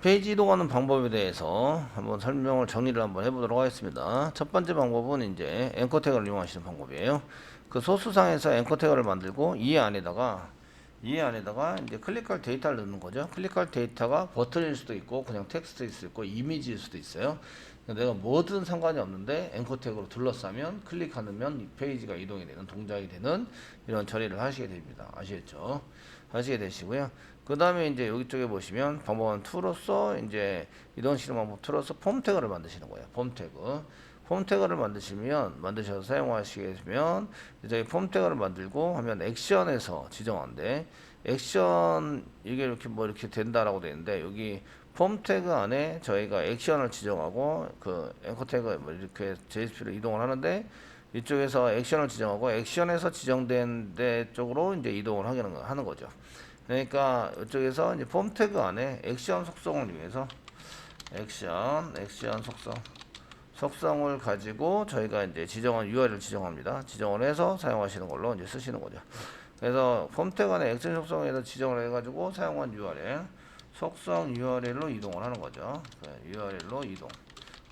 페이지 이동하는 방법에 대해서 한번 설명을 정리를 한번 해보도록 하겠습니다. 첫 번째 방법은 이제 앵커 태그를 이용하시는 방법이에요. 그 소스상에서 앵커 태그를 만들고 이 안에다가 이제 클릭할 데이터를 넣는 거죠. 클릭할 데이터가 버튼일 수도 있고 그냥 텍스트일 수도 있고 이미지일 수도 있어요. 내가 뭐든 상관이 없는데 앵커 태그로 둘러싸면 클릭하면 이 페이지가 이동이 되는 동작이 되는 이런 처리를 하시게 됩니다. 아시겠죠? 하시게 되시고요. 그 다음에 이제 여기 쪽에 보시면 방법은 2로서 이제 이동시키는 방법 2로서 폼 태그를 만드시는 거예요. 폼 태그를 만드셔서 사용하시게 되면 저희 폼 태그를 만들고 하면 액션에서 지정한데 액션 이게 이렇게 뭐 이렇게 된다라고 되는데 여기 폼 태그 안에 저희가 액션을 지정하고 그 앵커 태그 뭐 이렇게 JSP로 이동을 하는데 이쪽에서 액션을 지정하고 액션에서 지정된 데 쪽으로 이제 이동을 하는 거죠. 그러니까 이쪽에서 이제 폼 태그 안에 액션 속성을 위해서 액션 속성을 가지고 저희가 이제 지정한 URL을 지정합니다. 지정을 해서 사용하시는 걸로 이제 쓰시는 거죠. 그래서 폼 태그 안에 액션 속성에서 지정을 해가지고 사용한 URL 속성 URL로 이동을 하는 거죠. URL로 이동.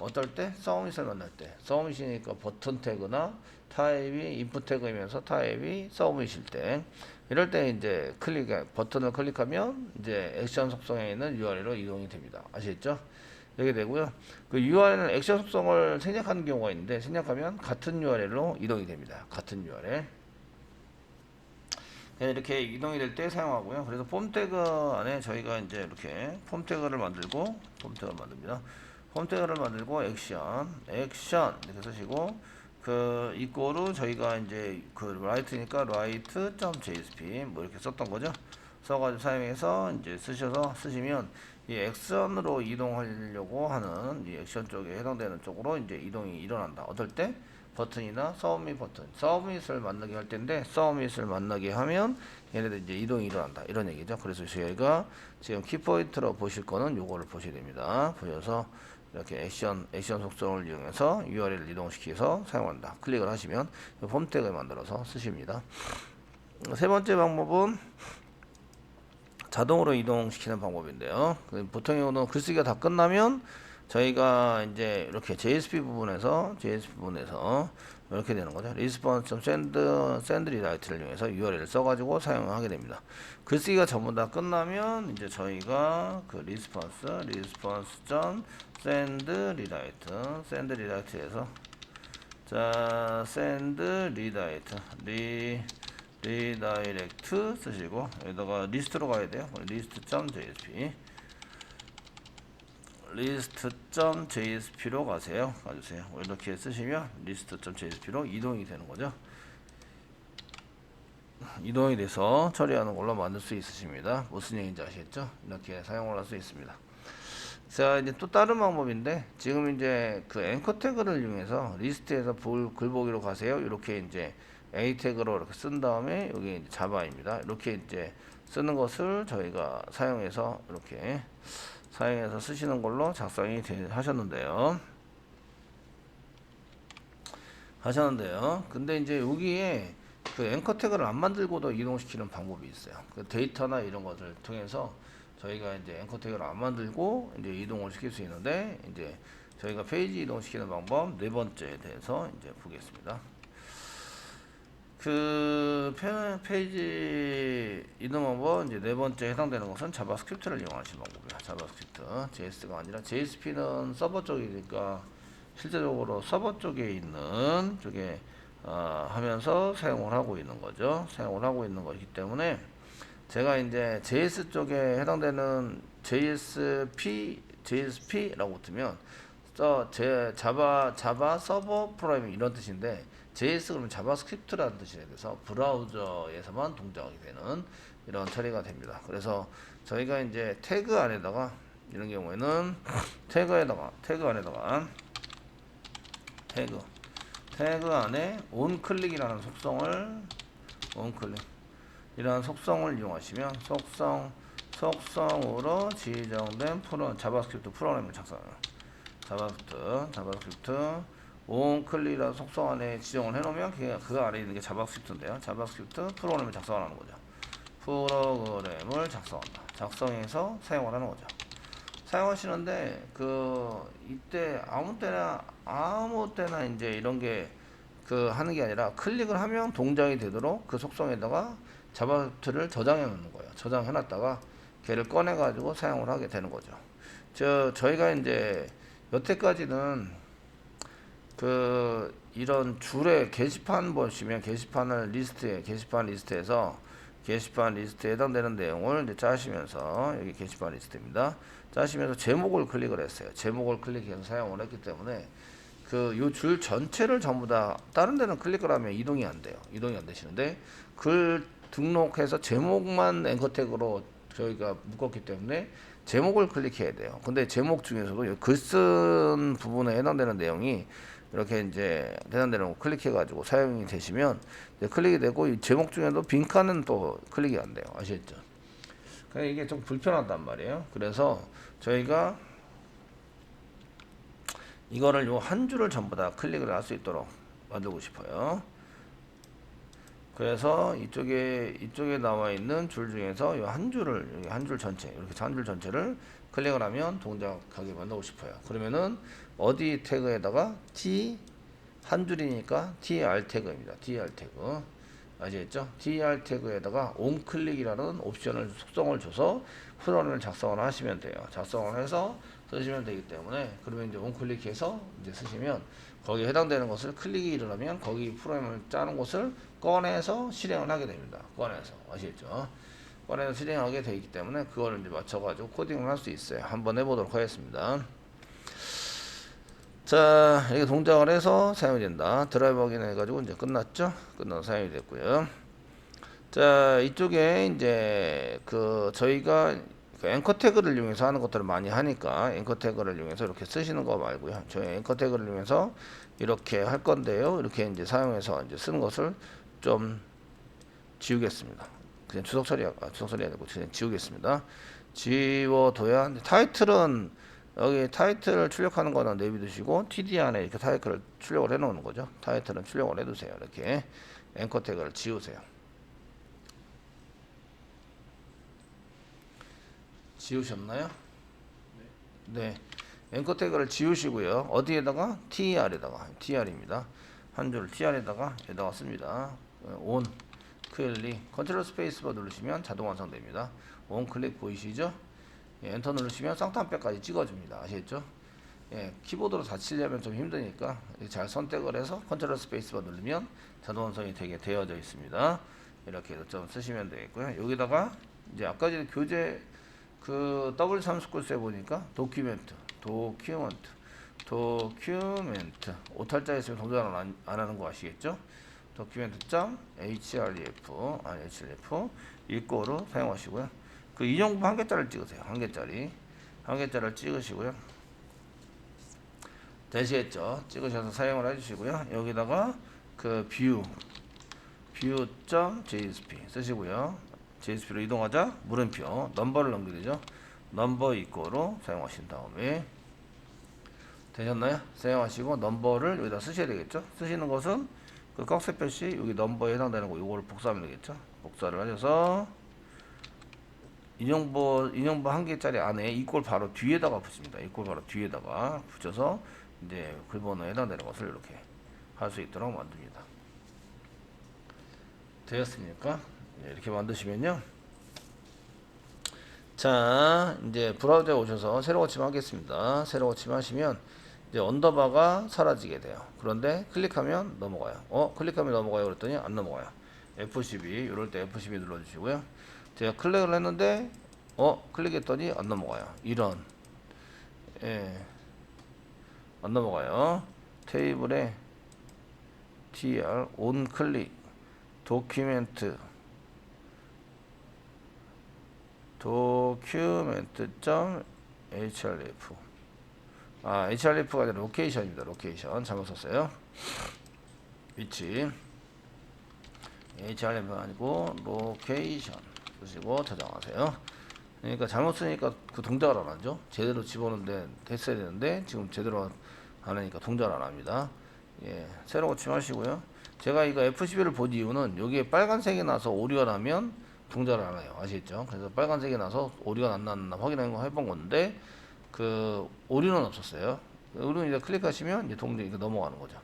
어떨 때? 서밋을 만날 때. 서밋이니까 버튼 태그나 타입이 인풋 태그이면서 타입이 서밋일 때. 이럴 때 이제 버튼을 클릭하면 이제 액션 속성에 있는 URL로 이동이 됩니다. 아시겠죠? 이렇게 되고요. 그 URL은 액션 속성을 생략하는 경우가 있는데 생략하면 같은 URL로 이동이 됩니다. 같은 URL. 이렇게 이동이 될 때 사용하고요. 그래서 폼 태그 안에 저희가 이제 이렇게 폼 태그를 만듭니다. 폼 태그를 만들고 액션 이렇게 쓰시고 그 이꼬르 저희가 이제 그 라이트니까 write.jsp 뭐 이렇게 썼던 거죠. 써가지고 사용해서 이제 쓰시면 이 액션으로 이동하려고 하는 이 액션 쪽에 해당되는 쪽으로 이제 이동이 일어난다. 어떨 때? 버튼이나 서밋을 만나게 할 텐데 서밋을 만나게 하면 얘네들 이제 이동이 일어난다 이런 얘기죠. 그래서 저희가 지금 키포인트로 보실 거는 요거를 보셔야 됩니다. 보셔서 이렇게 액션 속성을 이용해서 URL을 이동시켜서 사용한다. 클릭을 하시면 폼 태그를 만들어서 쓰십니다. 세 번째 방법은 자동으로 이동시키는 방법인데요. 보통의 경우는 글쓰기가 다 끝나면 저희가 이제 이렇게 JSP 부분에서 이렇게 되는 거죠. response.send rewrite를 이용해서 URL을 써가지고 사용하게 됩니다. 글쓰기가 전부 다 끝나면 이제 저희가 그 response.send rewrite에서 자 send 리다이렉트 쓰시고 여기다가 리스트로 가야 돼요. list.jsp로 가주세요. 이렇게 쓰시면 list.jsp로 이동이 되는 거죠. 이동이 돼서 처리하는 걸로 만들 수 있으십니다. 무슨 얘기인지 아시겠죠? 이렇게 사용을 할 수 있습니다. 자, 이제 또 다른 방법인데 지금 이제 그 앵커 태그를 이용해서 리스트에서 글 보기로 가세요. 이렇게 이제 A 태그로 이렇게 쓴 다음에 여기 이제 자바입니다. 이렇게 이제 쓰는 것을 저희가 사용해서 쓰시는 걸로 하셨는데요. 근데 이제 여기에 그 앵커 태그를 안 만들고도 이동시키는 방법이 있어요. 그 데이터나 이런 것을 통해서 저희가 이제 앵커 태그를 안 만들고 이제 이동을 시킬 수 있는데 이제 저희가 페이지 이동시키는 방법 네 번째에 대해서 이제 보겠습니다. 그 페이지 이동 방법 이제 네 번째 해당되는 것은 자바스크립트를 이용하시는 방법이에요. 자바스크립트 JS가 아니라 JSP는 서버 쪽이니까 실제적으로 서버 쪽에 있는 쪽에 하면서 사용을 하고 있는 거죠. 사용을 하고 있는 것이기 때문에 제가 이제 JS 쪽에 해당되는 JSP라고 붙으면 자바 서버 프로그래밍 이런 뜻인데 JS 그러면 자바스크립트라는 뜻이 돼서 브라우저에서만 동작하게 되는 이런 처리가 됩니다. 그래서 저희가 이제 태그 안에다가 이런 경우에는 태그 안에 onClick이라는 속성을 이용하시면 속성으로 지정된 자바스크립트 프로그램을 작성해요. 자바스크립트 onClick이라는 속성 안에 지정을 해놓으면 그 안에 있는 게 자바스크립트인데요. 자바스크립트 프로그램을 작성하는 거죠. 프로그램을 작성한다. 작성해서 사용을 하는 거죠. 사용하시는데 이때 아무 때나 이제 이런 게 하는 게 아니라 클릭을 하면 동작이 되도록 그 속성에다가 자바스크립트를 저장해 놓는 거예요. 저장해 놨다가 걔를 꺼내 가지고 사용을 하게 되는 거죠. 저희가 이제 여태까지는 이런 줄에 게시판 보시면 게시판 리스트에서 게시판 리스트에 해당되는 내용을 이제 짜시면서 여기 게시판 리스트입니다. 짜시면서 제목을 클릭을 했어요. 제목을 클릭해서 사용을 했기 때문에 요 줄 전체를 전부 다 다른 데는 클릭을 하면 이동이 안 돼요. 이동이 안 되시는데 글 등록해서 제목만 앵커 태그로 저희가 묶었기 때문에 제목을 클릭해야 돼요. 근데 제목 중에서도 글 쓴 부분에 해당되는 내용이 이렇게 이제 해당되는 거 클릭해 가지고 사용이 되시면 클릭이 되고 이 제목 중에도 빈칸은 또 클릭이 안 돼요. 아시겠죠? 그러니까 이게 좀 불편하단 말이에요. 그래서 저희가 이거를 요 한 줄을 전부 다 클릭을 할 수 있도록 만들고 싶어요. 그래서 이쪽에 나와 있는 줄 중에서 요 한 줄을 여기 한 줄 전체 이렇게 한 줄 전체를 클릭을 하면 동작하게 만들고 싶어요. 그러면은 어디 태그에다가 T 한 줄이니까 TR 태그입니다. TR 태그 아시겠죠? TR 태그에다가 onClick이라는 옵션을 속성을 줘서 프로그램을 작성을 하시면 돼요. 작성을 해서 쓰시면 되기 때문에 그러면 이제 onClick해서 이제 쓰시면 거기에 해당되는 것을 클릭이 일어나면 거기 프로그램을 짜는 곳을 꺼내서 실행을 하게 됩니다. 꺼내서 아시겠죠? 꺼내서 실행하게 되어 있기 때문에 그거를 이제 맞춰가지고 코딩을 할 수 있어요. 한번 해보도록 하겠습니다. 자, 이렇게 동작을 해서 사용이 된다. 드라이브 확인해가지고 이제 끝났죠? 끝나서 사용이 됐고요. 자, 이쪽에 이제 저희가 앵커 태그를 이용해서 하는 것들을 많이 하니까 앵커 태그를 이용해서 이렇게 쓰시는 거 말고요. 저희 앵커 태그를 이용해서 이렇게 할 건데요. 이렇게 이제 사용해서 이제 쓰는 것을 좀 지우겠습니다. 그냥 주석 처리해야 되고 그냥 지우겠습니다. 지워둬야 타이틀은 여기 타이틀을 출력하는 거는 내비두시고 TD 안에 이렇게 타이틀을 출력을 해 놓는 거죠. 타이틀은 출력을 해 두세요. 이렇게 앵커 태그를 지우세요. 지우셨나요? 네. 앵커 태그를 지우시고요. 어디에다가? TR입니다. 한 줄 TR에다가 여기다가 씁니다. 온 클릭 컨트롤 스페이스바 누르시면 자동 완성됩니다. 온 클릭 보이시죠? 예, 엔터 누르시면 쌍탄뼈까지 찍어줍니다. 아시겠죠? 예, 키보드로 다 치려면 좀 힘드니까 잘 선택을 해서 컨트롤 스페이스바 누르면 자동 완성이 되게 되어져 있습니다. 이렇게 해서 좀 쓰시면 되겠고요. 여기다가 이제 아까 전에 교재 W3스쿨스에 보니까 도큐멘트 오탈자 있으면 동작을 안 하는 거 아시겠죠? document.href 이거로 사용하시고요. 인용부 한 개짜리를 찍으세요. 한 개짜리를 찍으시고요. 되시겠죠? 찍으셔서 사용을 해주시고요. 여기다가 view.jsp 쓰시고요. JSP로 이동하자 물음표 넘버를 넣게 되죠. 넘버 이꼬로 사용하신 다음에 되셨나요? 사용하시고 넘버를 여기다 쓰셔야 되겠죠. 쓰시는 것은 꺽쇠 표시 여기 넘버에 해당되는 거 이거를 복사하면 되겠죠. 복사를 하셔서 인용부 한 개짜리 안에 이꼴 바로 뒤에다가 붙입니다. 이꼴 바로 뒤에다가 붙여서 이제 글번호에 해당되는 것을 이렇게 할 수 있도록 만듭니다. 되었습니까? 이렇게 만드시면요. 자, 이제 브라우저에 오셔서 새로 고침 하겠습니다. 새로 고침 하시면 이제 언더바가 사라지게 돼요. 그런데 클릭하면 넘어가요. 클릭하면 넘어가요. 그랬더니 안 넘어가요. F12 이럴 때 F12 눌러주시고요. 제가 클릭을 했는데 클릭했더니 안 넘어가요. 이런 안 넘어가요. 테이블에 tr on 클릭 도큐멘트 document.href href가 아니라 로케이션입니다. 로케이션 잘못 썼어요. 위치 href가 아니고 로케이션 쓰시고 저장하세요. 그러니까 잘못 쓰니까 그 동작을 안 하죠. 제대로 집어넣는데 됐어야 되는데 지금 제대로 안 하니까 동작을 안 합니다. 예, 새로 고침하시고요. 제가 이거 F11을 본 이유는 여기에 빨간색이 나서 오류가 나면 동작을 안 해요. 아시겠죠? 그래서 빨간색이 나서 오류가 안 났나 확인해 본 건데 그 오류는 없었어요. 오류는 이제 클릭하시면 이제 동작 이거 넘어가는 거죠.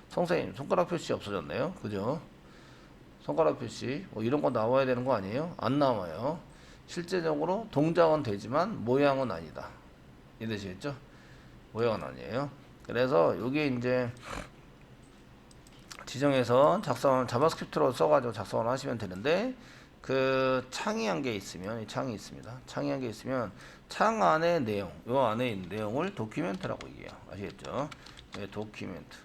선생님 손가락 표시 없어졌네요. 그죠? 손가락 표시 뭐 이런 거 나와야 되는 거 아니에요? 안 나와요. 실제적으로 동작은 되지만 모양은 아니다. 이해되시겠죠? 모양은 아니에요. 그래서 여기 이제 지정해서 작성을 자바스크립트로 써가지고 작성을 하시면 되는데 그 창이 한 개 있으면 이 창이 있습니다. 창이 한 개 있으면 창 안에 내용, 요 안에 있는 내용을 도큐멘트라고 얘기해요. 아시겠죠? 네, 도큐멘트.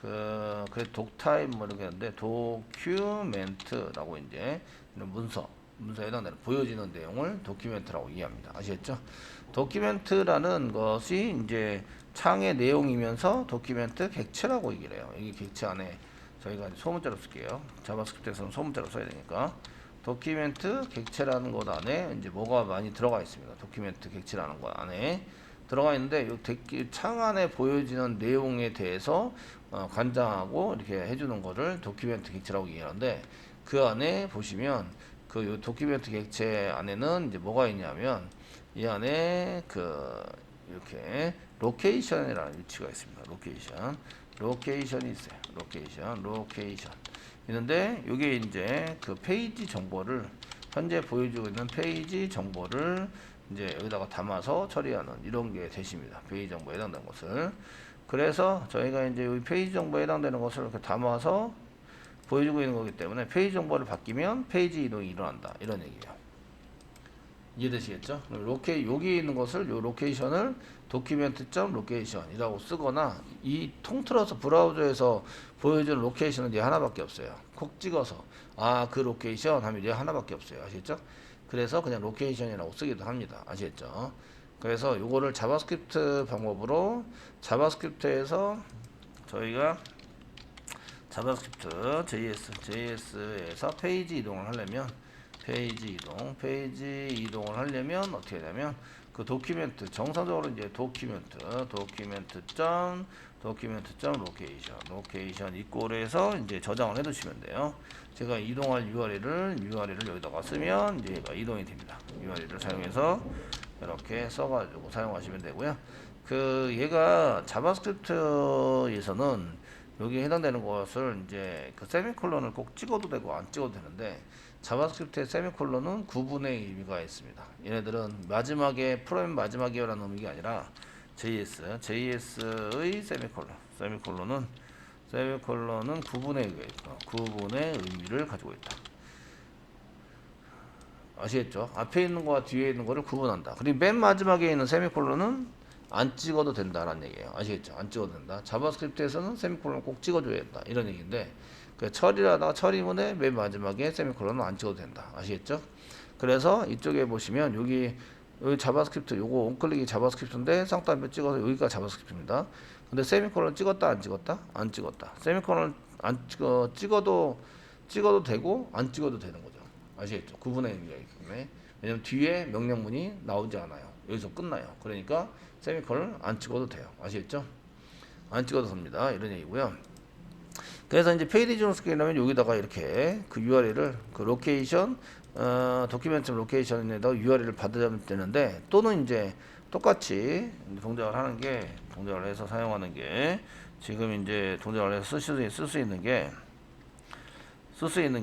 그래 독타입 뭐 이렇게 하는데 도큐멘트라고 이제 이런 문서에 해당되는 보여지는 내용을 도큐멘트라고 이해합니다. 아시겠죠? 도큐멘트라는 것이 이제 창의 내용이면서 도큐멘트 객체라고 얘기를 해요. 여기 객체 안에 저희가 소문자로 쓸게요. 자바스크립트에서는 소문자로 써야 되니까. 도큐멘트 객체라는 것 안에 이제 뭐가 많이 들어가 있습니다. 도큐멘트 객체라는 것 안에 들어가 있는데 이 창 안에 보여지는 내용에 대해서 관장하고 이렇게 해주는 거를 도큐멘트 객체라고 얘기하는데 그 안에 보시면 그 도큐멘트 객체 안에는 이제 뭐가 있냐면 이 안에 그 이렇게 로케이션이라는 위치가 있습니다. 로케이션이 있어요. 로케이션 있는데 이게 이제 그 페이지 정보를 현재 보여주고 있는 페이지 정보를 이제 여기다가 담아서 처리하는 이런 게 되십니다. 페이지 정보에 해당되는 것을. 그래서 저희가 이제 이 페이지 정보에 해당되는 것을 이렇게 담아서 보여주고 있는 거기 때문에 페이지 정보를 바뀌면 페이지 이동이 일어난다. 이런 얘기예요. 이해되시겠죠? 여기 있는 것을 요 로케이션을 document.location이라고 쓰거나 이 통틀어서 브라우저에서 보여주는 로케이션은 얘 하나밖에 없어요. 콕 찍어서 그 로케이션 하면 얘 하나밖에 없어요. 아시겠죠? 그래서 그냥 로케이션이라고 쓰기도 합니다. 아시겠죠? 그래서 요거를 자바스크립트 방법으로 자바스크립트에서 저희가 자바스크립트 JS에서 페이지 이동을 하려면 페이지 이동을 하려면 어떻게 되냐면 그 도큐멘트 정상적으로 이제 로케이션 이꼴에서 이제 저장을 해 두시면 돼요. 제가 이동할 URL을 여기다가 쓰면 이제 얘가 이동이 됩니다. URL을 사용해서 이렇게 써가지고 사용하시면 되고요. 그 얘가 자바스크립트에서는 여기에 해당되는 것을 이제 그 세미콜론을 꼭 찍어도 되고 안 찍어도 되는데 자바스크립트의 세미콜론은 구분의 의미가 있습니다. 얘네들은 마지막에 프로그램 마지막이라는 의미가 아니라 JS의 세미콜론은 구분의 의미가 있다. 구분의 의미를 가지고 있다. 아시겠죠? 앞에 있는 거와 뒤에 있는 거를 구분한다. 그리고 맨 마지막에 있는 세미콜론은 안 찍어도 된다라는 얘기예요. 아시겠죠? 안 찍어도 된다. 자바스크립트에서는 세미콜론을 꼭 찍어줘야 된다. 이런 얘기인데 그 처리하다가 처리문에 맨 마지막에 세미콜론은 안 찍어도 된다. 아시겠죠? 그래서 이쪽에 보시면 여기 자바스크립트 요거 on클릭이 자바스크립트인데 쌍따옴표 찍어서 여기가 자바스크립트입니다. 근데 세미콜론 찍었다 안 찍었다? 안 찍었다. 세미콜론 안 찍어도 되고 안 찍어도 되는 거죠. 아시겠죠? 구분의 의미가 있기 때문에. 왜냐면 뒤에 명령문이 나오지 않아요. 여기서 끝나요. 그러니까 세미콜론 안 찍어도 돼요. 아시겠죠? 안 찍어도 됩니다. 이런 얘기고요. 그래서 이제 페이지 스크린하면 여기다가 이렇게 그 URL을 그 로케이션 도큐멘트 로케이션에다가 URL을 받으면 되는데 또는 이제 똑같이 동작을 해서 사용하는 게 지금 이제 동작을 해서 쓸 수 있는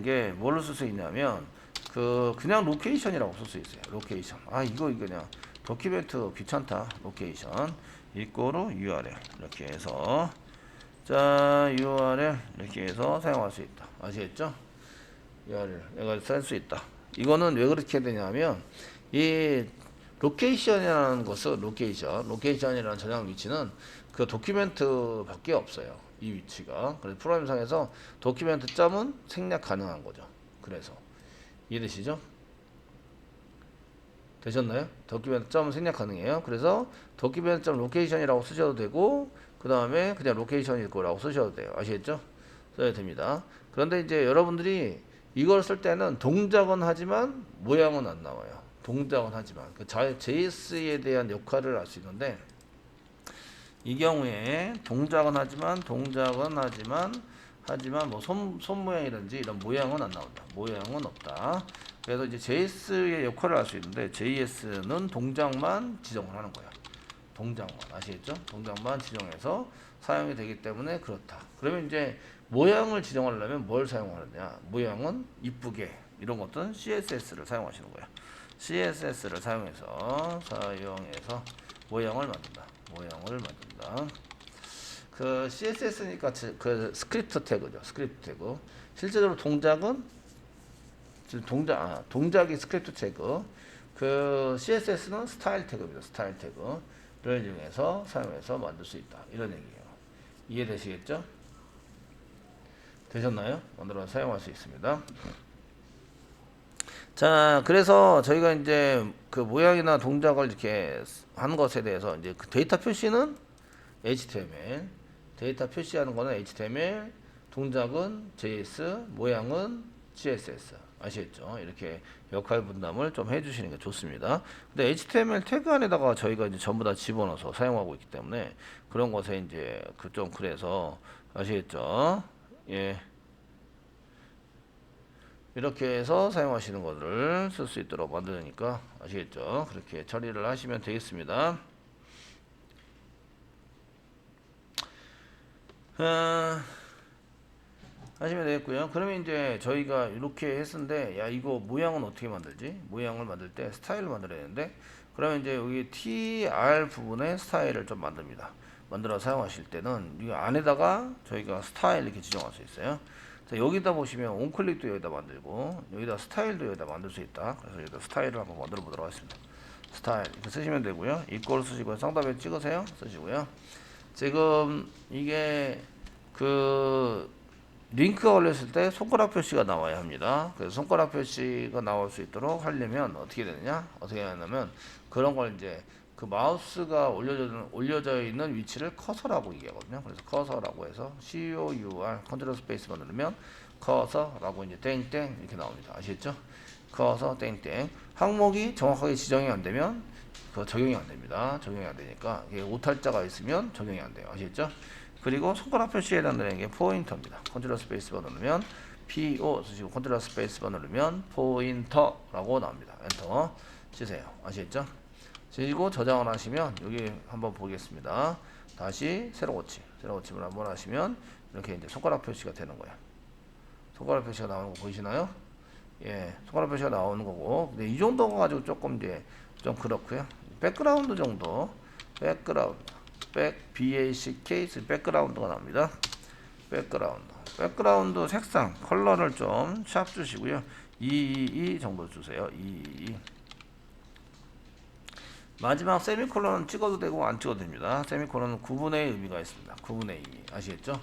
게 뭘로 쓸 수 있냐면 그냥 로케이션이라고 쓸 수 있어요. 로케이션. 이거 그냥 도큐멘트 귀찮다. 로케이션 이꼬로 URL 이렇게 해서 URL 이렇게 해서 사용할 수 있다. 아시겠죠? URL 내가 쓸 수 있다. 이거는 왜 그렇게 되냐면 이 로케이션이라는 것은 로케이션이라는 저장 위치는 그 도큐멘트 밖에 없어요. 이 위치가. 그래서 프로그램상에서 도큐멘트 점은 생략 가능한 거죠. 그래서 이해되시죠? 되셨나요? 도큐멘트 점은 생략 가능해요. 그래서 도큐멘트 점 로케이션이라고 쓰셔도 되고 그 다음에 그냥 로케이션일 거라고 쓰셔도 돼요. 아시겠죠? 써야 됩니다. 그런데 이제 여러분들이 이걸 쓸 때는 동작은 하지만 모양은 안 나와요. 동작은 하지만 그 JS에 대한 역할을 알 수 있는데 이 경우에 동작은 하지만 뭐 손 모양이든지 이런 모양은 안 나온다. 모양은 없다. 그래서 이제 JS의 역할을 알 수 있는데 JS는 동작만 지정을 하는 거예요. 동작만 아시겠죠? 동작만 지정해서 사용이 되기 때문에 그렇다. 그러면 이제 모양을 지정하려면 뭘 사용하느냐? 모양은 이쁘게 이런 것들은 CSS를 사용하시는 거예요. CSS를 사용해서 모양을 만든다. 모양을 만든다. 그 CSS니까 그 스크립트 태그죠. 스크립트 태그. 실제로 동작은 동작이 스크립트 태그. 그 CSS는 스타일 태그입니다. 스타일 태그를 이용해서 사용해서 만들 수 있다. 이런 얘기예요. 이해되시겠죠? 되셨나요? 만들어 사용할 수 있습니다. 자, 그래서 저희가 이제 그 모양이나 동작을 이렇게 하는 것에 대해서 이제 그 데이터 표시는 HTML, 데이터 표시하는 거는 HTML, 동작은 JS, 모양은 CSS. 아시겠죠? 이렇게 역할 분담을 좀 해주시는 게 좋습니다. 근데 HTML 태그 안에다가 저희가 이제 전부 다 집어넣어서 사용하고 있기 때문에 그런 것에 이제 그 좀 그래서 아시겠죠? 예. 이렇게 해서 사용하시는 것을 쓸 수 있도록 만드니까 아시겠죠? 그렇게 처리를 하시면 되겠습니다. 하시면 되겠고요. 그러면 이제 저희가 이렇게 했는데 야 이거 모양은 어떻게 만들지? 모양을 만들 때 스타일을 만들어야 되는데 그러면 이제 여기 TR 부분에 스타일을 좀 만듭니다. 만들어 사용하실 때는 이 안에다가 저희가 스타일 이렇게 지정할 수 있어요. 자, 여기다 보시면 온클릭도 여기다 만들고 여기다 스타일도 여기다 만들 수 있다. 그래서 여기다 스타일을 한번 만들어 보도록 하겠습니다. 스타일 이렇게 쓰시면 되고요. 이꼴 쓰시고요. 쌍따옴 찍으세요. 쓰시고요. 지금 이게 그 링크가 올렸을 때 손가락 표시가 나와야 합니다. 그래서 손가락 표시가 나올 수 있도록 하려면 어떻게 되느냐? 어떻게 하냐면 그런 걸 이제 그 마우스가 올려져 있는 위치를 커서라고 얘기하거든요. 그래서 커서라고 해서 COUR 컨트롤 스페이스만 누르면 커서라고 이제 땡땡 이렇게 나옵니다. 아시겠죠? 커서 땡땡 항목이 정확하게 지정이 안 되면 그 적용이 안 됩니다. 적용이 안 되니까 이게 오탈자가 있으면 적용이 안 돼요. 아시겠죠? 그리고 손가락 표시에 해당되는 게 포인터입니다. 컨트롤 스페이스바 누르면 PO 쓰시고 컨트롤 스페이스바 누르면 포인터라고 나옵니다. 엔터 치세요. 아시겠죠? 그리고 저장을 하시면 여기 한번 보겠습니다. 다시 새로 고침을 한번 하시면 이렇게 이제 손가락 표시가 되는 거예요. 손가락 표시가 나오는 거 보이시나요? 예, 손가락 표시가 나오는 거고. 근데 이 정도가 가지고 조금 이제 좀 그렇고요. 백그라운드 정도, BACK 백그라운드가 나옵니다. 백그라운드 색상 컬러를 좀 샵 주시고요. 222 정도 주세요. 222. 마지막 세미콜론은 찍어도 되고 안 찍어도 됩니다. 세미콜론은 구분의 의미가 있습니다. 구분의 의미 아시겠죠?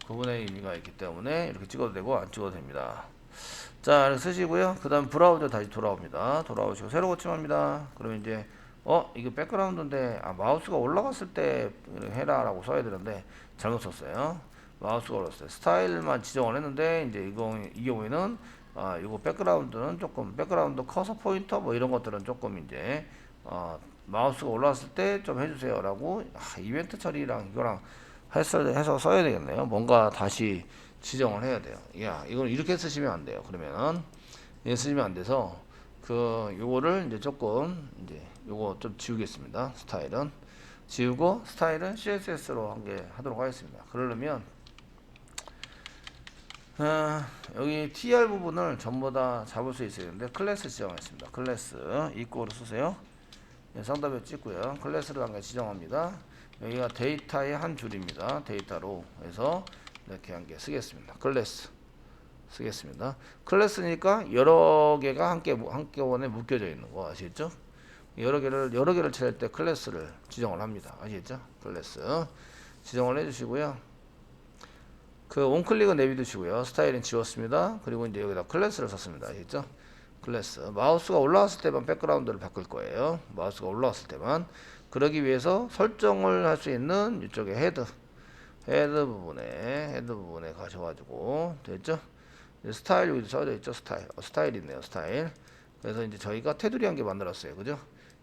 구분의 의미가 있기 때문에 이렇게 찍어도 되고 안 찍어도 됩니다. 자, 이렇게 쓰시고요. 그 다음 브라우저 다시 돌아옵니다. 돌아오시고 새로 고침합니다. 그러면 이제 이거 백그라운드인데 마우스가 올라갔을 때 해라 라고 써야 되는데 잘못 썼어요. 마우스가 올라갔을 때 스타일만 지정을 했는데 이제 이 경우에는 이거 백그라운드는 조금 백그라운드 커서 포인터 뭐 이런 것들은 조금 이제 마우스가 올라왔을 때 좀 해주세요 라고 이벤트 처리랑 이거랑 해서 써야 되겠네요. 뭔가 다시 지정을 해야 돼요. 야, 이걸 이렇게 쓰시면 안 돼요. 그러면 이렇게 쓰시면 안 돼서 요거를 이제 조금 이제 요거 좀 지우겠습니다. 스타일은 지우고 스타일은 CSS로 하도록 하겠습니다. 그러려면 여기 TR 부분을 전부 다 잡을 수 있어야 되는데 클래스 지정하겠습니다. 클래스 이꼬로 쓰세요. 쌍따옴 찍고요. 클래스를 지정합니다. 여기가 데이터의 한 줄입니다. 데이터로 해서 이렇게 한 개 쓰겠습니다. 클래스 쓰겠습니다. 클래스니까 여러 개가 한꺼번에 묶여져 있는 거 아시겠죠? 여러 개를 찾을 때 클래스를 지정을 합니다. 아시겠죠? 클래스 지정을 해주시고요. 그 온클릭은 내비두시고요. 스타일은 지웠습니다. 그리고 이제 여기다 클래스를 썼습니다. 아시겠죠? 클래스 마우스가 올라왔을 때만 백그라운드를 바꿀 거예요. 마우스가 올라왔을 때만. 그러기 위해서 설정을 할 수 있는 이쪽에 헤드 부분에 가셔가지고 됐죠? 스타일 여기도 써져 있죠? 스타일 있네요. 스타일. 그래서 이제 저희가 테두리 한 개 만들었어요. 그죠?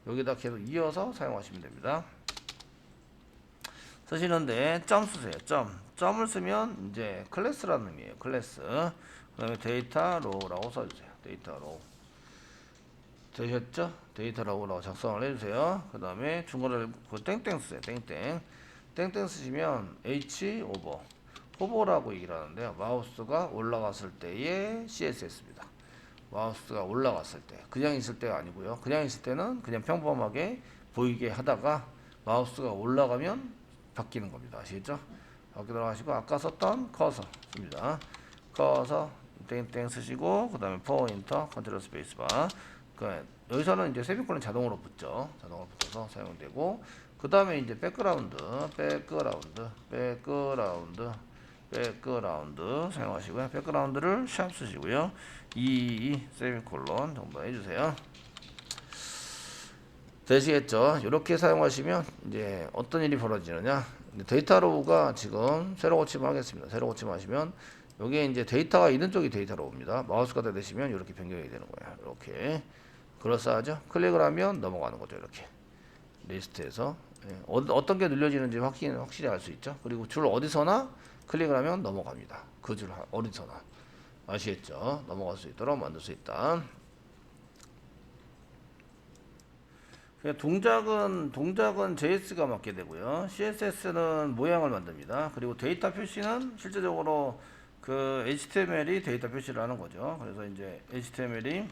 여기다 계속 이어서 사용하시면 됩니다. 쓰시는데 점 쓰세요. 점을 쓰면 이제 클래스라는 의미예요. 클래스. 그다음에 데이터 로우라고 써주세요. 데이터 로우. 되셨죠? 데이터라고라고 작성을 해주세요. 그 다음에 중괄호를 그 땡땡 쓰세요. 땡땡 쓰시면 H 호버라고 얘기를 하는데요. 마우스가 올라갔을 때의 CSS입니다. 마우스가 올라갔을 때, 그냥 있을 때가 아니고요. 그냥 있을 때는 그냥 평범하게 보이게 하다가 마우스가 올라가면 바뀌는 겁니다. 아시겠죠? 바뀌도록 하시고, 아까 썼던 커서 씁니다. 커서 땡땡 쓰시고, 그 다음에 포인터 컨트롤 스페이스바. 여기서는 이제 세미콜론 자동으로 붙죠. 자동으로 붙어서 사용되고, 그 다음에 이제 백그라운드 사용하시고요. 백그라운드를 샵 쓰시고요. 2 세미콜론 정도 해주세요. 되시겠죠? 이렇게 사용하시면 이제 어떤 일이 벌어지느냐? 데이터 로우가 지금 새로 고침을 하겠습니다. 새로 고침하시면 여기에 이제 데이터가 있는 쪽이 데이터 로우입니다. 마우스가 되시면 이렇게 변경이 되는 거예요. 이렇게 그럴싸하죠? 클릭을 하면 넘어가는 거죠. 이렇게 리스트에서 어떤 게 눌려지는지 확실히 알 수 있죠. 그리고 줄 어디서나 클릭을 하면 넘어갑니다. 그 줄 어디서나 아시겠죠? 넘어갈 수 있도록 만들 수 있다. 동작은 JS가 맡게 되고요. CSS는 모양을 만듭니다. 그리고 데이터 표시는 실제적으로 그 HTML이 데이터 표시를 하는 거죠. 그래서 이제 HTML이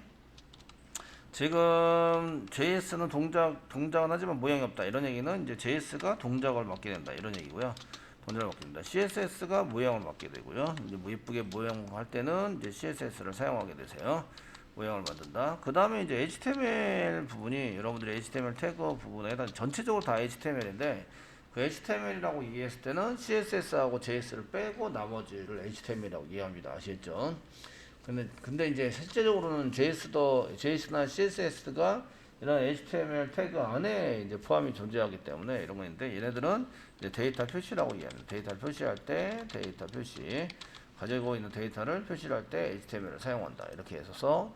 지금 JS는 동작은 하지만 모양이 없다. 이런 얘기는 이제 JS가 동작을 맡게 된다. 이런 얘기고요. 동작을 맡게 된다. CSS가 모양을 맡게 되고요. 이제 뭐 예쁘게 모양할 때는 이제 CSS를 사용하게 되세요. 모양을 만든다. 그 다음에 이제 HTML 부분이 여러분들이 HTML 태그 부분에 해당 전체적으로 다 HTML인데 그 HTML이라고 이해했을 때는 CSS하고 JS를 빼고 나머지를 HTML이라고 이해합니다. 아시겠죠? 근데 이제 실제적으로는 JS나 CSS가 이런 HTML 태그 안에 이제 포함이 존재하기 때문에 이런 거 있는데 얘네들은 이제 데이터 표시라고 이해합니다. 데이터를 표시할 때 데이터 표시 가지고 있는 데이터를 표시를 할 때 HTML을 사용한다. 이렇게 해서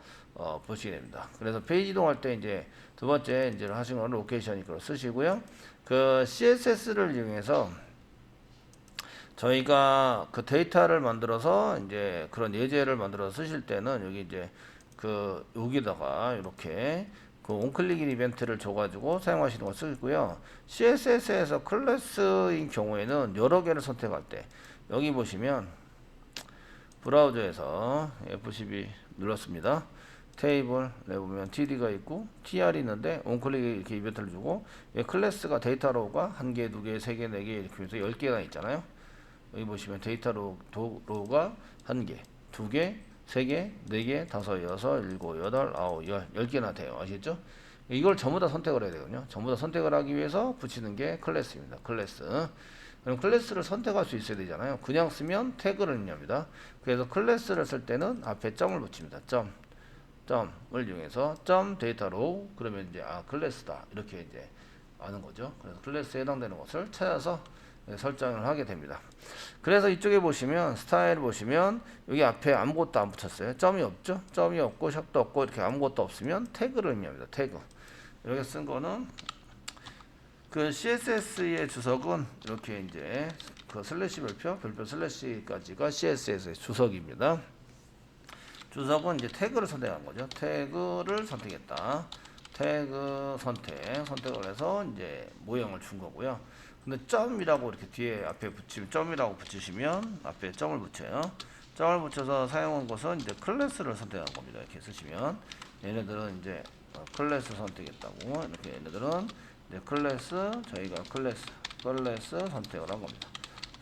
보시게 됩니다. 그래서 페이지 이동할 때 이제 두 번째 이제 하신 거는 로케이션 이걸 쓰시고요. 그 CSS를 이용해서 저희가 그 데이터를 만들어서 이제 그런 예제를 만들어서 쓰실 때는 여기 이제 그 여기다가 이렇게 그 온클릭 이벤트를 줘가지고 사용하시는 걸 쓰고요. CSS에서 클래스인 경우에는 여러 개를 선택할 때 여기 보시면 브라우저에서 F12 눌렀습니다. 테이블에 보면 TD가 있고 TR이 있는데 온클릭 이렇게 이벤트를 주고 클래스가 데이터 로우가 1개, 2개, 3개, 4개 이렇게 해서 10개가 있잖아요. 여기 보시면 데이터 로우가 1개, 2개, 3개, 4개, 5, 6, 7, 8, 9, 10개나 돼요. 아시겠죠? 이걸 전부 다 선택을 해야 되거든요. 전부 다 선택을 하기 위해서 붙이는 게 클래스입니다. 클래스. 그럼 클래스를 선택할 수 있어야 되잖아요. 그냥 쓰면 태그를 입력합니다. 그래서 클래스를 쓸 때는 앞에 점을 붙입니다. 점을 이용해서 점 데이터 로우 그러면 이제 클래스다 이렇게 이제 아는 거죠. 그래서 클래스에 해당되는 것을 찾아서 설정을 하게 됩니다. 그래서 이쪽에 보시면 스타일 보시면 여기 앞에 아무것도 안 붙였어요. 점이 없죠. 점이 없고 샵도 없고 이렇게 아무것도 없으면 태그를 의미합니다. 태그 이렇게 쓴 거는 그 CSS의 주석은 이렇게 이제 그 슬래시 별표 슬래시까지가 CSS의 주석입니다. 주석은 이제 태그를 선택한 거죠. 태그를 선택했다. 태그 선택을 해서 이제 모형을 준 거고요. 근데 점이라고 이렇게 뒤에 앞에 붙이면 점이라고 붙이시면 앞에 점을 붙여요. 점을 붙여서 사용한 것은 이제 클래스를 선택한 겁니다. 이렇게 쓰시면 얘네들은 이제 클래스 선택했다고 이렇게 얘네들은 이제 저희가 클래스 선택을 한 겁니다.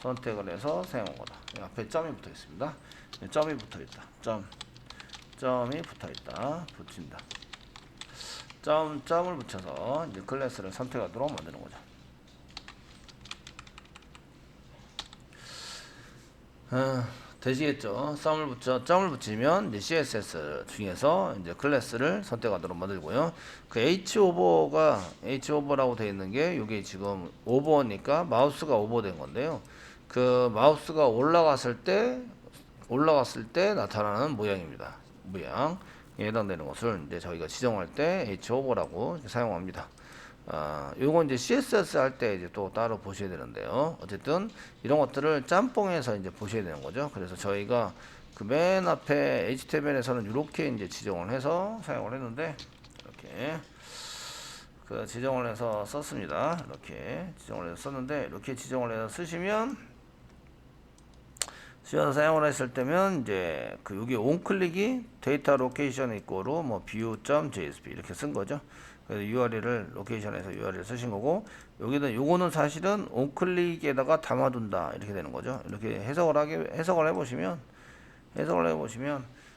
선택을 해서 사용한 거다. 앞에 점이 붙어 있습니다. 점이 붙어 있다. 점이 붙어 있다. 붙인다. 점을 붙여서 이제 클래스를 선택하도록 만드는 거죠. 되시겠죠? 점을 붙이면 이제 CSS 중에서 이제 클래스를 선택하도록 만들고요. 그 H오버라고 되어 있는 게 이게 지금 오버니까 마우스가 오버된 건데요. 그 마우스가 올라갔을 때 나타나는 모양입니다. 모양에 해당되는 것을 이제 저희가 지정할 때 H오버라고 사용합니다. 요건 이제 CSS 할 때 이제 또 따로 보셔야 되는데요. 어쨌든 이런 것들을 짬뽕해서 이제 보셔야 되는 거죠. 그래서 저희가 그 맨 앞에 HTML에서는 이렇게 이제 지정을 해서 사용을 했는데 이렇게 그 지정을 해서 썼습니다. 이렇게 지정을 해서 썼는데 이렇게 지정을 해서 쓰시면 쓰셔서 사용을 했을 때면 이제 그 여기 온클릭이 데이터 로케이션 이꼬로 뭐 view.jsp 이렇게 쓴 거죠. 그래서 URL을 로케이션에서 URL 쓰신 거고 여기는 요거는 사실은 온클릭에다가 담아둔다 이렇게 되는 거죠. 이렇게 해석을 해보시면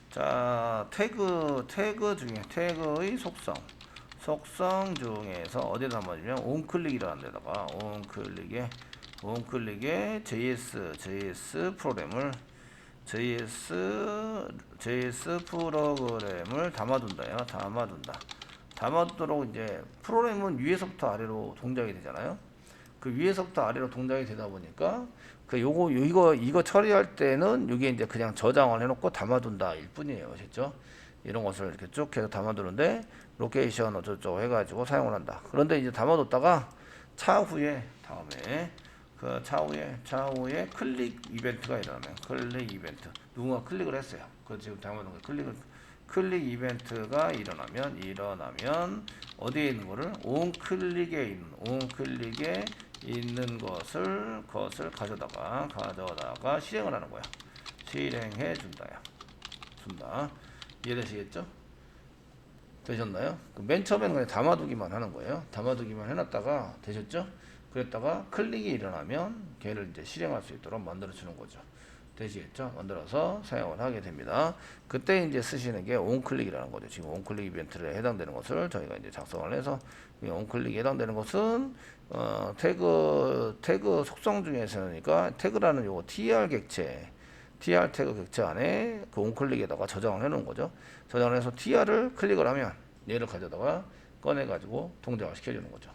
자 태그 중에 태그의 속성 중에서 어디에 담아주면 온클릭이라는 데다가 온클릭에 JS 프로그램을 담아둔다요. 담아두도록 이제 프로그램은 위에서부터 아래로 동작이 되잖아요. 그 위에서부터 아래로 동작이 되다 보니까 그 이거 처리할 때는 이게 이제 그냥 저장을 해놓고 담아둔다 일 뿐이에요. 아시죠? 이런 것을 이렇게 쭉 해서 담아두는데 로케이션 어쩌고 해가지고 사용을 한다. 그런데 이제 담아뒀다가 차후에 클릭 이벤트가 일어나면 클릭 이벤트 누군가 클릭을 했어요. 그 지금 담아둔 거 클릭 이벤트가 일어나면 어디에 있는 거를 온클릭에 있는 것을 가져다가 실행을 하는 거야. 실행해 준다. 이해되시겠죠? 되셨나요? 맨 처음에는 그냥 담아두기만 하는 거예요. 담아두기만 해놨다가 되셨죠? 그랬다가 클릭이 일어나면 걔를 이제 실행할 수 있도록 만들어 주는 거죠. 되시겠죠? 만들어서 사용을 하게 됩니다. 그때 이제 쓰시는 게 온클릭이라는 거죠. 지금 온클릭 이벤트에 해당되는 것을 저희가 이제 작성을 해서 온클릭에 해당되는 것은 태그 속성 중에서니까 태그라는 요거 TR 태그 객체 안에 그 온클릭에다가 저장을 해 놓은 거죠. 저장을 해서 TR을 클릭을 하면 얘를 가져다가 꺼내 가지고 동작을 시켜 주는 거죠.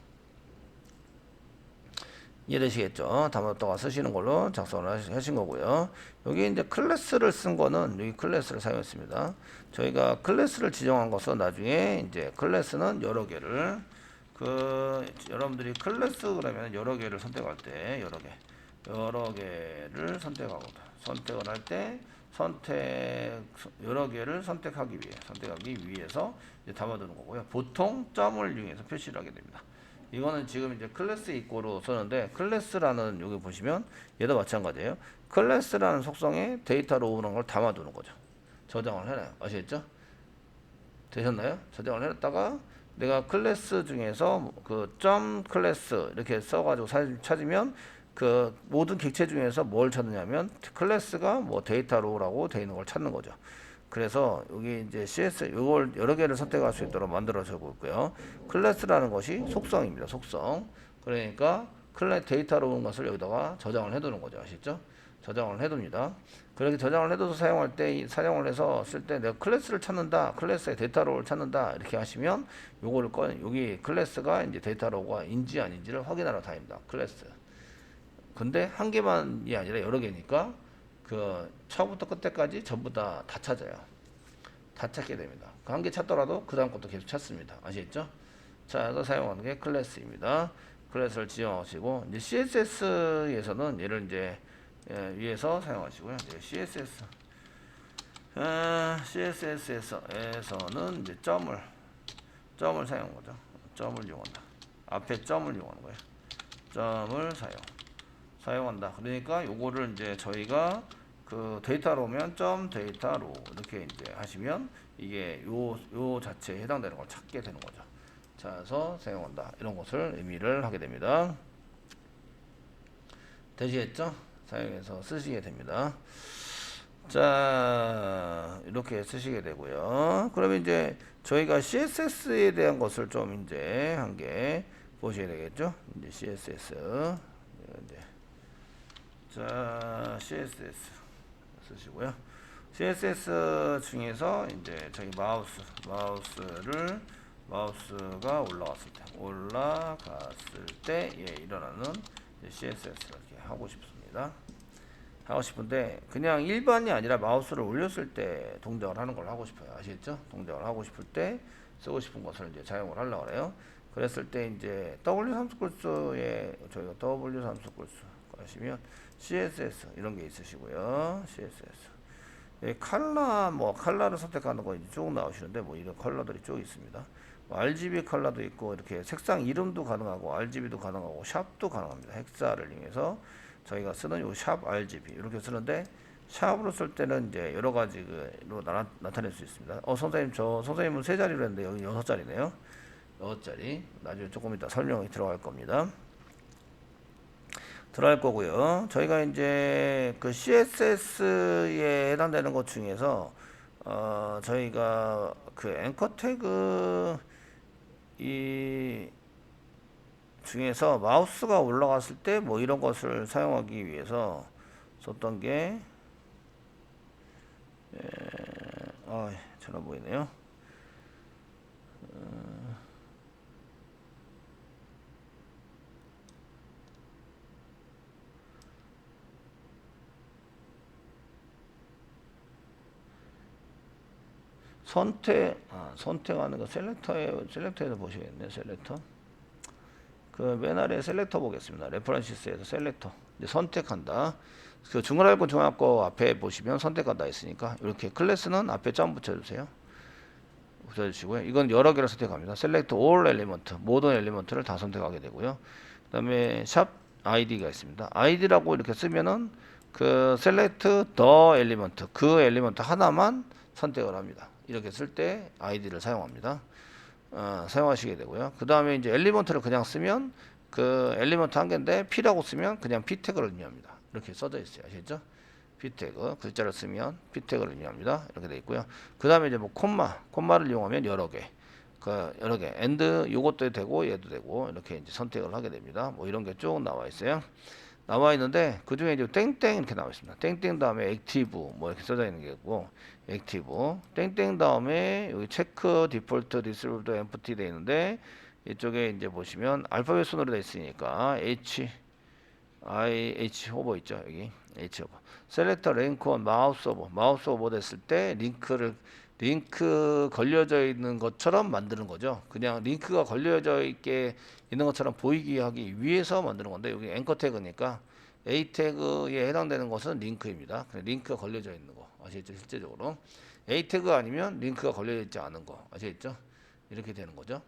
이해되시겠죠? 담아뒀다가 쓰시는 걸로 작성을 하신 거고요. 여기 이제 클래스를 쓴 거는 여기 클래스를 사용했습니다. 저희가 클래스를 지정한 것은 나중에 이제 클래스는 여러 개를 여러분들이 클래스 그러면 여러 개를 선택할 때 여러 개를 선택을 할 때 여러 개를 선택하기 위해서 이제 담아두는 거고요. 보통 점을 이용해서 표시를 하게 됩니다. 이거는 지금 이제 클래스 이꼬로 쓰는데 클래스라는 여기 보시면 얘도 마찬가지예요. 클래스라는 속성에 데이터로 오는 걸 담아두는 거죠. 저장을 해놔요. 아시겠죠? 되셨나요? 저장을 해놨다가 내가 클래스 중에서 그 점 클래스 이렇게 써가지고 찾으면 그 모든 객체 중에서 뭘 찾느냐면 클래스가 뭐 데이터로라고 되어 있는 걸 찾는 거죠. 그래서 여기 이제 CS 이걸 여러 개를 선택할 수 있도록 만들어져 있고요. 클래스라는 것이 속성입니다. 속성. 그러니까 데이터로 온 것을 여기다가 저장을 해두는 거죠. 아시죠? 저장을 해둡니다. 그렇게 저장을 해둬서 사용을 해서 쓸 때 내가 클래스를 찾는다, 클래스의 데이터로를 찾는다 이렇게 하시면 요거를 여기 클래스가 이제 데이터로가 인지 아닌지를 확인하러 다닙니다. 클래스. 근데 한 개만이 아니라 여러 개니까 그 처음부터 끝까지 전부 다 찾아요. 다 찾게 됩니다. 그 한 개 찾더라도 그 다음 것도 계속 찾습니다. 아시겠죠? 자, 그래서 사용하는 게 클래스입니다. 클래스를 지정하시고 이제 CSS에서는 얘를 이제 위에서 사용하시고요. 이제 CSS에서는 이제 점을 사용한 거죠. 점을 이용한다. 앞에 점을 이용하는 거예요. 점을 사용한다. 그러니까 요거를 이제 저희가 그 데이터로 오면 점 데이터로 이렇게 이제 하시면 이게 요 자체에 해당되는 걸 찾게 되는 거죠. 자, 그래서 사용한다. 이런 것을 의미를 하게 됩니다. 되시겠죠? 사용해서 쓰시게 됩니다. 자, 이렇게 쓰시게 되고요. 그러면 이제 저희가 CSS에 대한 것을 좀 이제 한 개 보셔야 되겠죠? 이제 CSS. 이제 자, CSS 쓰시고요. CSS 중에서 이제 저희 마우스가 올라갔을 때 일어나는 CSS를 이렇게 하고 싶습니다. 하고 싶은데 그냥 일반이 아니라 마우스를 올렸을 때 동작을 하는 걸 하고 싶어요. 아시겠죠? 동작을 하고 싶을 때 쓰고 싶은 것을 이제 사용을 하려고 그래요. 그랬을 때 이제 W3스쿨스에 저희가 W3스쿨스 하시면 CSS 이런 게 있으시고요. CSS. 컬러를 선택하는 거 쭉 나오시는데 뭐 이런 컬러들이 쭉 있습니다. RGB 컬러도 있고 이렇게 색상 이름도 가능하고 RGB도 가능하고 샵도 가능합니다. 헥사를 이용해서 저희가 쓰는 요 샵 RGB 이렇게 쓰는데 샵으로 쓸 때는 이제 여러 가지로 나타낼 수 있습니다. 선생님 선생님은 세 자리로 했는데 여기 6자리네요. 6자리 나중에 조금 이따 설명이 들어갈 겁니다. 들어갈 거고요. 저희가 이제 그 CSS에 해당되는 것 중에서 저희가 그 앵커 태그 이 중에서 마우스가 올라갔을 때 뭐 이런 것을 사용하기 위해서 썼던 게 잘 안 보이네요. 선택하는 거 셀렉터에서 보시겠네요. 셀렉터. 그 맨 아래 셀렉터 보겠습니다. 레퍼런시스에서 셀렉터. 이제 선택한다. 그 중괄호 중학교 앞에 보시면 선택한다 있으니까 이렇게 클래스는 앞에 점 붙여주세요. 붙여주시고요. 이건 여러 개를 선택합니다. 셀렉트 올 엘리먼트 모든 엘리먼트를 다 선택하게 되고요. 그 다음에 샵 id가 있습니다. id라고 이렇게 쓰면은 그 셀렉트 더 엘리먼트 그 엘리먼트 하나만 선택을 합니다. 이렇게 쓸 때 id를 사용합니다. 사용하시게 되고요. 그 다음에 이제 엘리먼트를 그냥 쓰면 그 엘리먼트 한 개인데 P라고 쓰면 그냥 P 태그를 의미합니다. 이렇게 써져 있어요. 아시죠? P 태그 글자를 쓰면 P 태그를 의미합니다. 이렇게 돼 있고요. 그 다음에 이제 뭐 콤마를 이용하면 여러 개, 여러 개, 엔드 요것도 되고 얘도 되고 이렇게 이제 선택을 하게 됩니다. 뭐 이런 게 쭉 나와 있어요. 나와 있는데 그 중에 이제 땡땡 이렇게 나와 있습니다. 땡땡 다음에 액티브 뭐 이렇게 써져 있는 게 있고 액티브 땡땡 다음에 여기 체크 디폴트 디스루드 엠프티 돼 있는데 이쪽에 이제 보시면 알파벳 순으로 돼 있으니까 H 호버 있죠 여기 H 호버 셀렉터 랭크 온 마우스 오버 됐을 때 링크 걸려져 있는 것처럼 만드는 거죠. 그냥 링크가 걸려져 있는 것처럼 보이게 하기 위해서 만드는 건데 여기 앵커 태그니까 A 태그에 해당되는 것은 링크입니다. 링크가 걸려져 있는 거 아시겠죠? 실제적으로 A 태그 아니면 링크가 걸려져 있지 않은 거 아시겠죠? 이렇게 되는 거죠.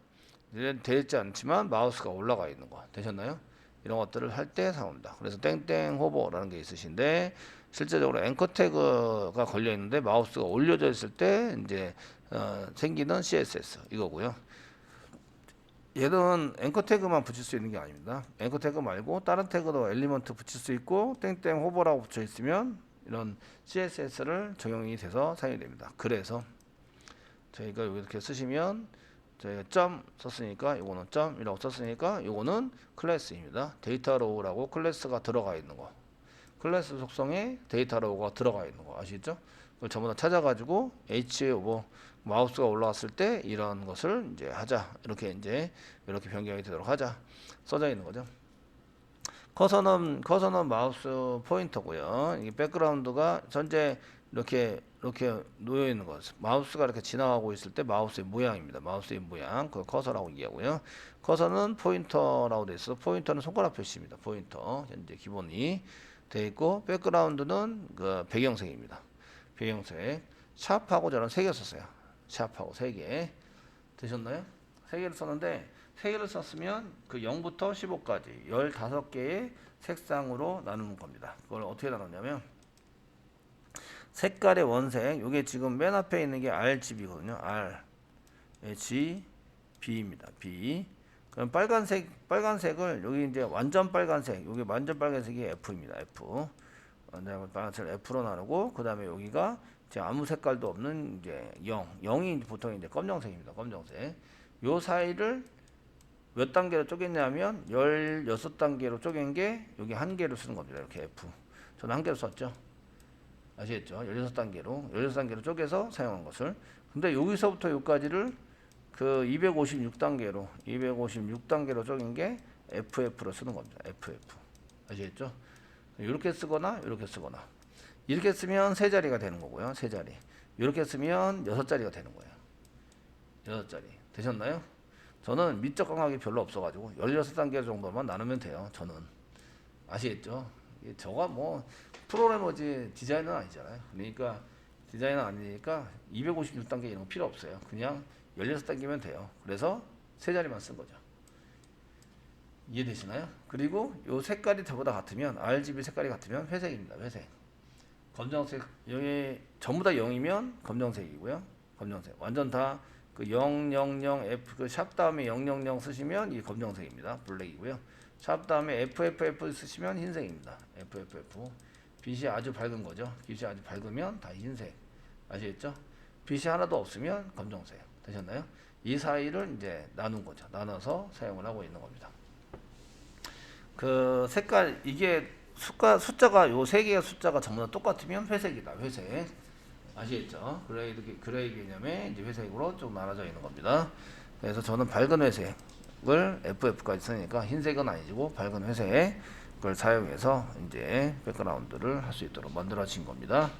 되지 않지만 마우스가 올라가 있는 거 되셨나요? 이런 것들을 할 때 사용합니다. 그래서 땡땡 호버라는 게 있으신데 실제적으로 앵커 태그가 걸려 있는데 마우스가 올려져 있을 때 이제 생기는 CSS 이거고요. 얘는 앵커 태그만 붙일 수 있는 게 아닙니다. 앵커 태그 말고 다른 태그도 엘리먼트 붙일 수 있고 땡땡 호버라고 붙여 있으면 이런 CSS를 적용이 돼서 사용이 됩니다. 그래서 저희가 이렇게 쓰시면 저희가 점 썼으니까 이거는 점이라고 썼으니까 이거는 클래스입니다. 데이터 로우라고 클래스가 들어가 있는 거. 클래스 속성에 데이터 로우가 들어가 있는 거 아시죠? 그걸 전부 다 찾아가지고 H 오버 마우스가 올라왔을 때 이런 것을 이제 하자 이렇게 변경이 되도록 하자 써져 있는 거죠. 커서는 마우스 포인터고요. 이 백그라운드가 전체 이렇게 놓여 있는 것. 마우스가 이렇게 지나가고 있을 때 마우스의 모양입니다. 마우스의 모양. 그걸 커서라고 얘기하고요. 커서는 포인터라고 되어 있어. 포인터는 손가락 표시입니다. 포인터. 현재 기본이 되어 있고 백그라운드는 그 배경색입니다. 배경색. 샵하고 저는 3개 썼어요. 샵하고 3개. 되셨나요? 3개를 썼는데 3개를 썼으면 그 0부터 15까지 15개의 색상으로 나누는 겁니다. 그걸 어떻게 나눴냐면 색깔의 원색, 이게 지금 맨 앞에 있는 게 RGB거든요. RGB입니다. B. 그럼 빨간색을 여기 이제 완전 빨간색, 여기 완전 빨간색이 F입니다. F. 빨간색을 F로 나누고 그 다음에 여기가 이제 아무 색깔도 없는 이제 0이 보통 이제 검정색입니다. 검정색. 요 사이를 몇 단계로 쪼갰냐면 16단계로 쪼갠 게 여기 한 개로 쓰는 겁니다. 이렇게 F. 저는 한 개로 썼죠. 아시겠죠? 16단계로 쪼개서 사용한 것을. 근데 여기서부터 여기까지를 그 256단계로 쪼갠 게 FF로 쓰는 겁니다. FF. 아시겠죠? 이렇게 쓰거나 이렇게 쓰거나. 이렇게 쓰면 3자리가 되는 거고요. 3자리. 이렇게 쓰면 6자리가 되는 거예요. 6자리. 되셨나요? 저는 미적 감각이 별로 없어가지고 16단계 정도만 나누면 돼요. 저는. 아시겠죠? 저가 뭐 프로그래머지 디자이너는 아니잖아요. 그러니까 디자이너 아니니까 256단계 이런 거 필요 없어요. 그냥 열려서 당기면 돼요. 그래서 세 자리만 쓴 거죠. 이해되시나요? 그리고 요 색깔이 저보다 같으면 RGB 색깔이 같으면 회색입니다. 회색. 검정색 여기 전부 다 0이면 검정색이고요. 검정색. 완전 다 그 000F 그 샵 다음에 000 쓰시면 이 검정색입니다. 블랙이고요. 샵 다음에 FFF 쓰시면 흰색입니다. FFF. 빛이 아주 밝은 거죠. 빛이 아주 밝으면 다 흰색. 아시겠죠? 빛이 하나도 없으면 검정색. 되셨나요? 이 사이를 이제 나눈 거죠. 나눠서 사용을 하고 있는 겁니다. 그 색깔 이게 숫자가 요 세 개의 숫자가 전부 다 똑같으면 회색이다. 회색. 아시겠죠? 그레이 개념의 이제 회색으로 좀 나눠져 있는 겁니다. 그래서 저는 밝은 회색을 FF까지 쓰니까 흰색은 아니고 밝은 회색을 사용해서 이제 백그라운드를 할 수 있도록 만들어진 겁니다.